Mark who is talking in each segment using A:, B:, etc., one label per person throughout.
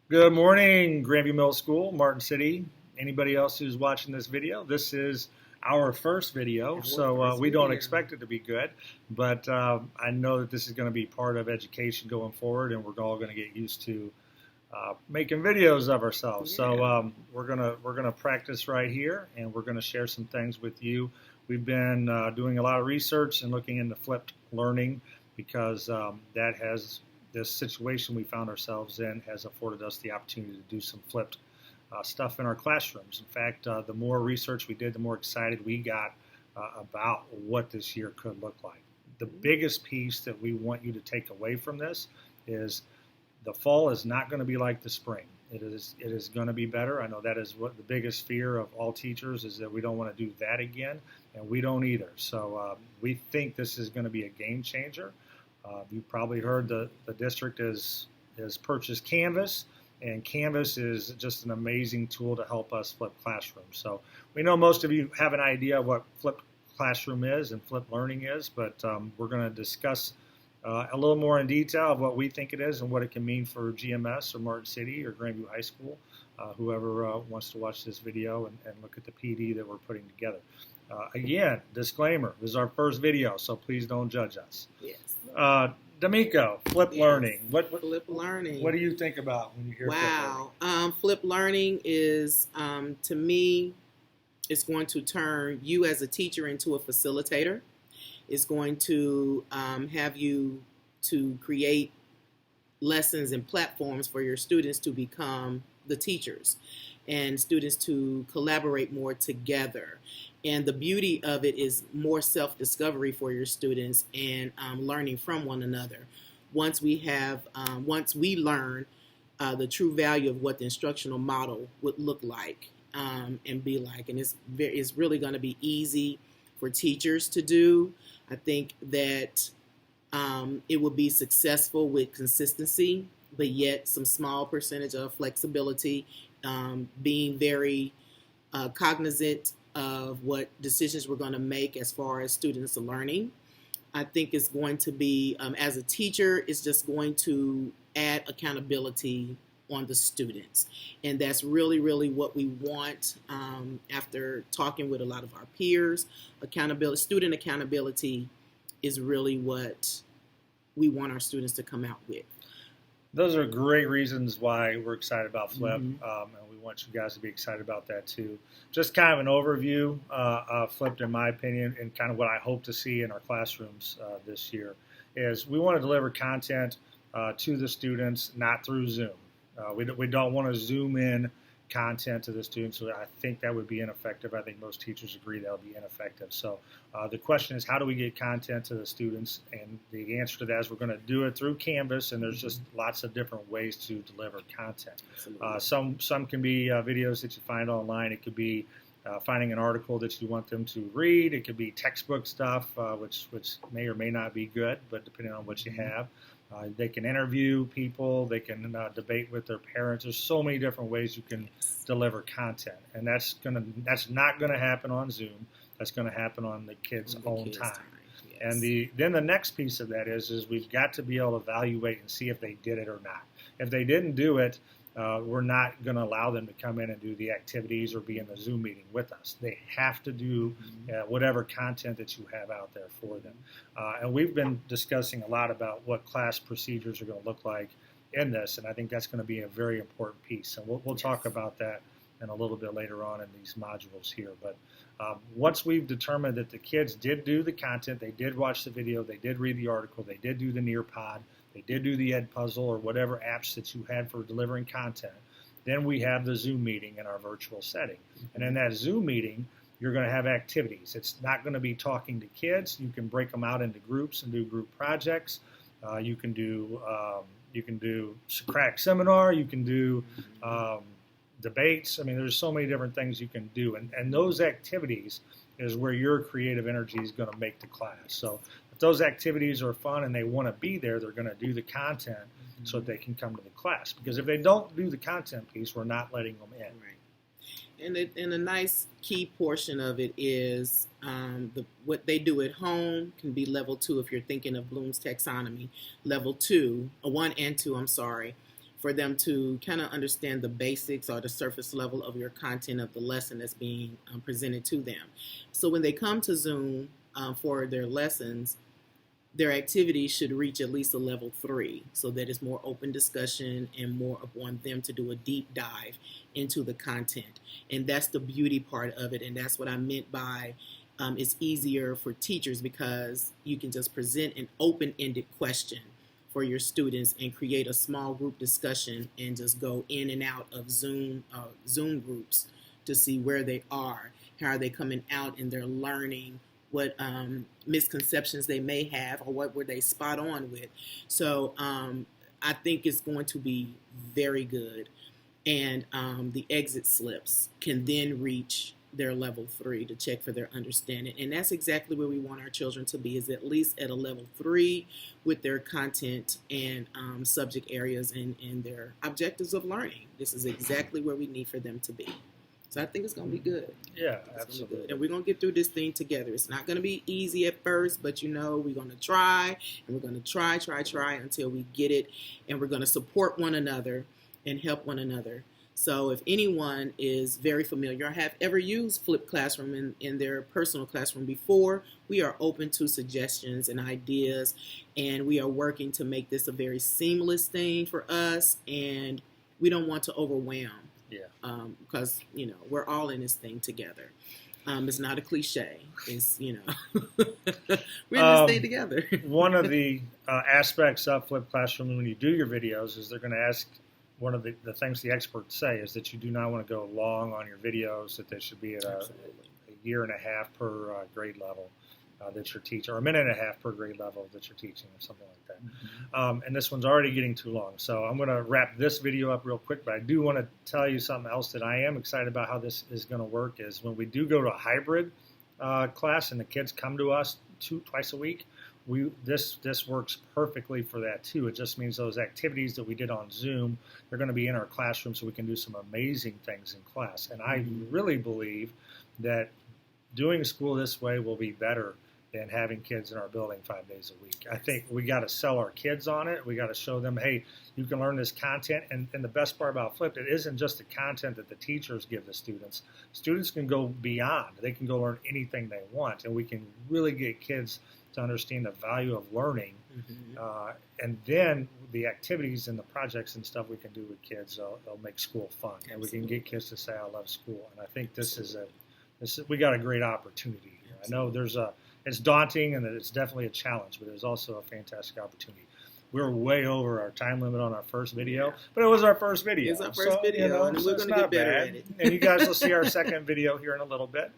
A: Good morning, Grandview Middle School, Martin City. Anybody else who's watching this video? This is our first video, so we don't expect it to be good, but I know that this is going to be part of education going forward, and we're all going to get used to making videos of ourselves. So we're gonna practice right here, and we're going to share some things with you. We've been doing a lot of research and looking into flipped learning because that has this situation we found ourselves in has afforded us the opportunity to do some flipped stuff in our classrooms. In fact, the more research we did, the more excited we got about what this year could look like. The biggest piece that we want you to take away from this is the fall is not going to be like the spring. It is going to be better. I know that is what the biggest fear of all teachers is, that we don't want to do that again, and we don't either. So we think this is going to be a game changer. You've probably heard the district has purchased Canvas, and Canvas is just an amazing tool to help us flip classrooms. So we know most of you have an idea of what flipped classroom is and flipped learning is, but we're going to discuss a little more in detail of what we think it is and what it can mean for GMS or Martin City or Grandview High School, whoever wants to watch this video and look at the PD that we're putting together. Again, disclaimer, this is our first video, so please don't judge us.
B: Yes.
A: D'Amico, flip learning. What
B: flip learning?
A: What do you think about when you hear flip
B: learning? Flip learning is, to me, it's going to turn you as a teacher into a facilitator. It's going to have you to create lessons and platforms for your students to become the teachers and students to collaborate more together. And the beauty of it is more self-discovery for your students and learning from one another. Once we learn the true value of what the instructional model would look like and be like, and it's really going to be easy for teachers to do. I think that it will be successful with consistency, but yet some small percentage of flexibility, being very cognizant of what decisions we're going to make as far as students are learning. I think it's going to be, as a teacher, it's just going to add accountability on the students. And that's really, really what we want after talking with a lot of our peers. Accountability, student accountability is really what we want our students to come out with.
A: Those are great reasons why we're excited about Flip, and we want you guys to be excited about that too. Just kind of an overview of Flip, in my opinion, and kind of what I hope to see in our classrooms this year is we want to deliver content to the students, not through Zoom. We don't want to zoom in content to the students. So I think that would be ineffective. I think most teachers agree that would be ineffective. So the question is, how do we get content to the students? And the answer to that is we're going to do it through Canvas, and there's just lots of different ways to deliver content. Some can be videos that you find online. It could be finding an article that you want them to read. It could be textbook stuff, which may or may not be good, but depending on what you have. They can interview people. They can debate with their parents. There's so many different ways you can deliver content, and that's not gonna happen on Zoom. That's gonna happen on the kids' own time. Yes. And then the next piece of that is we've got to be able to evaluate and see if they did it or not. If they didn't do it, we're not going to allow them to come in and do the activities or be in the Zoom meeting with us. They have to do whatever content that you have out there for them. And we've been discussing a lot about what class procedures are going to look like in this, and I think that's going to be a very important piece. And we'll talk about that in a little bit later on in these modules here. But once we've determined that the kids did do the content, they did watch the video, they did read the article, they did do the Nearpod, they did do the Edpuzzle or whatever apps that you had for delivering content, then we have the Zoom meeting in our virtual setting. And in that Zoom meeting, you're going to have activities. It's not going to be talking to kids. You can break them out into groups and do group projects. You can do Socratic seminar. You can do debates. I mean, there's so many different things you can do. And those activities is where your creative energy is going to make the class. So if those activities are fun and they want to be there, they're going to do the content so that they can come to the class. Because if they don't do the content piece, we're not letting them in.
B: Right. And a nice key portion of it is what they do at home can be level 2 if you're thinking of Bloom's taxonomy. Level 2, 1 and 2, I'm sorry. for them to kind of understand the basics or the surface level of your content of the lesson that's being presented to them. So when they come to Zoom for their lessons, their activities should reach at least a level 3, so that it's more open discussion and more upon them to do a deep dive into the content. And that's the beauty part of it, and that's what I meant by it's easier for teachers, because you can just present an open-ended question for your students and create a small group discussion and just go in and out of Zoom groups to see where they are, how are they coming out in their learning, what misconceptions they may have, or what were they spot on with. So I think it's going to be very good. And the exit slips can then reach their level 3 to check for their understanding. And that's exactly where we want our children to be, is at least at a level 3 with their content and subject areas and their objectives of learning. This is exactly where we need for them to be. So I think it's going to be good.
A: Yeah, absolutely.
B: Good. And we're going to get through this thing together. It's not going to be easy at first, but we're going to try, and we're going to try until we get it. And we're going to support one another and help one another. So if anyone is very familiar or have ever used Flipped Classroom in their personal classroom before, we are open to suggestions and ideas, and we are working to make this a very seamless thing for us, and we don't want to overwhelm.
A: Yeah.
B: Because, we're all in this thing together. It's not a cliche. It's, we're in this thing together.
A: One of the aspects of Flipped Classroom when you do your videos is they're going to ask, one of the things the experts say is that you do not want to go long on your videos, that they should be at a year and a half per grade level that you're teaching, or a minute and a half per grade level that you're teaching, or something like that. Mm-hmm. And this one's already getting too long. So I'm going to wrap this video up real quick, but I do want to tell you something else that I am excited about how this is going to work is when we do go to a hybrid class and the kids come to us twice a week, this works perfectly for that too. It just means those activities that we did on Zoom, they're going to be in our classroom so we can do some amazing things in class. And I really believe that doing school this way will be better than having kids in our building 5 days a week. I think we got to sell our kids on it. We got to show them, hey, you can learn this content. And the best part about Flipped, it isn't just the content that the teachers give the students. Students can go beyond. They can go learn anything they want. And we can really get kids to understand the value of learning. Mm-hmm. And then the activities and the projects and stuff we can do with kids, they'll make school fun. Absolutely. And we can get kids to say, I love school. And I think we got a great opportunity here. Absolutely. I know it's daunting and that it's definitely a challenge, but it's also a fantastic opportunity. We're way over our time limit on our first video, but it was our first video.
B: It's our first video, and we're going to get better at it.
A: And you guys will see our second video here in a little bit.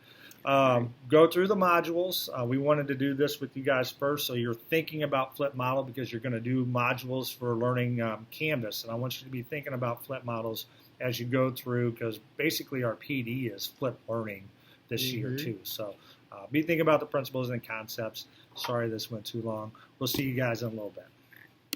A: Go through the modules. We wanted to do this with you guys first, so you're thinking about Flip Model because you're going to do modules for learning Canvas, and I want you to be thinking about Flip Models as you go through, because basically our PD is Flip Learning this year too. So be thinking about the principles and concepts. Sorry this went too long. We'll see you guys in a little bit.